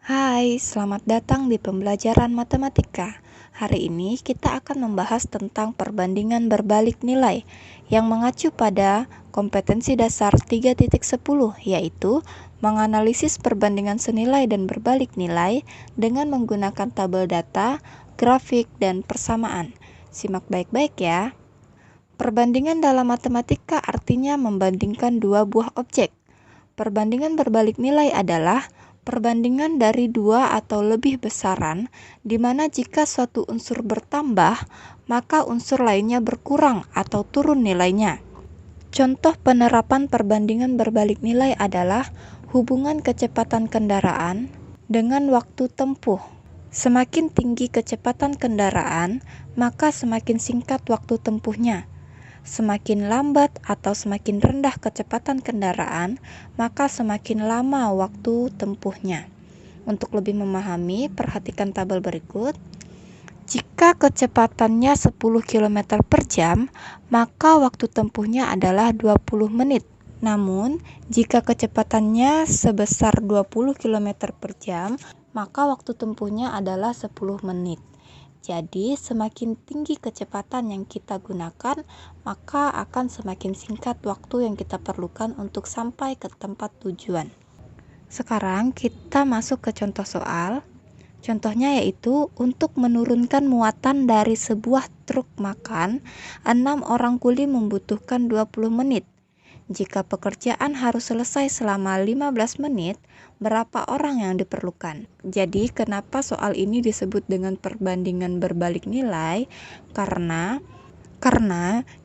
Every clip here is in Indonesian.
Hai, selamat datang di pembelajaran matematika. Hari ini kita akan membahas tentang perbandingan berbalik nilai yang mengacu pada kompetensi dasar 3.10, yaitu menganalisis perbandingan senilai dan berbalik nilai dengan menggunakan tabel data, grafik, dan persamaan. Simak baik-baik ya. Perbandingan dalam matematika artinya membandingkan dua buah objek. Perbandingan berbalik nilai adalah perbandingan dari dua atau lebih besaran, di mana jika suatu unsur bertambah, maka unsur lainnya berkurang atau turun nilainya. Contoh penerapan perbandingan berbalik nilai adalah hubungan kecepatan kendaraan dengan waktu tempuh. Semakin tinggi kecepatan kendaraan, maka semakin singkat waktu tempuhnya. Semakin lambat atau semakin rendah kecepatan kendaraan, maka semakin lama waktu tempuhnya. Untuk lebih memahami, perhatikan tabel berikut. Jika kecepatannya 10 km per jam, maka waktu tempuhnya adalah 20 menit. Namun, jika kecepatannya sebesar 20 km per jam, maka waktu tempuhnya adalah 10 menit. Jadi, semakin tinggi kecepatan yang kita gunakan, maka akan semakin singkat waktu yang kita perlukan untuk sampai ke tempat tujuan. Sekarang kita masuk ke contoh soal. Contohnya yaitu untuk menurunkan muatan dari sebuah truk makan, 6 orang kuli membutuhkan 20 menit. Jika pekerjaan harus selesai selama 15 menit, berapa orang yang diperlukan? Jadi, kenapa soal ini disebut dengan perbandingan berbalik nilai? Karena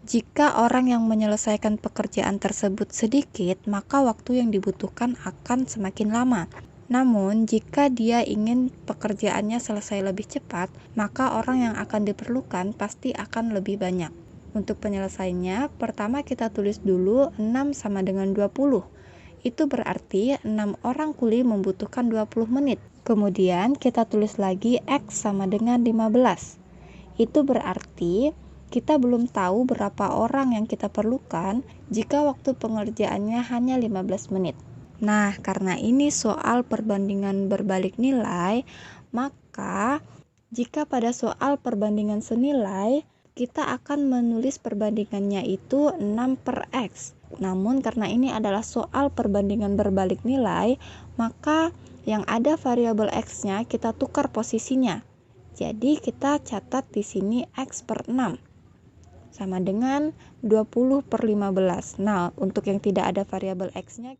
jika orang yang menyelesaikan pekerjaan tersebut sedikit, maka waktu yang dibutuhkan akan semakin lama. Namun, jika dia ingin pekerjaannya selesai lebih cepat, maka orang yang akan diperlukan pasti akan lebih banyak. Untuk penyelesaiannya, pertama kita tulis dulu 6 sama dengan 20. Itu berarti 6 orang kuli membutuhkan 20 menit. Kemudian kita tulis lagi X sama dengan 15. Itu berarti kita belum tahu berapa orang yang kita perlukan jika waktu pengerjaannya hanya 15 menit. Nah, karena ini soal perbandingan berbalik nilai, maka jika pada soal perbandingan senilai, kita akan menulis perbandingannya itu 6 per X. Namun karena ini adalah soal perbandingan berbalik nilai, maka yang ada variabel X-nya kita tukar posisinya. Jadi kita catat di sini X per 6 sama dengan 20 per 15. Nah, untuk yang tidak ada variabel X-nya,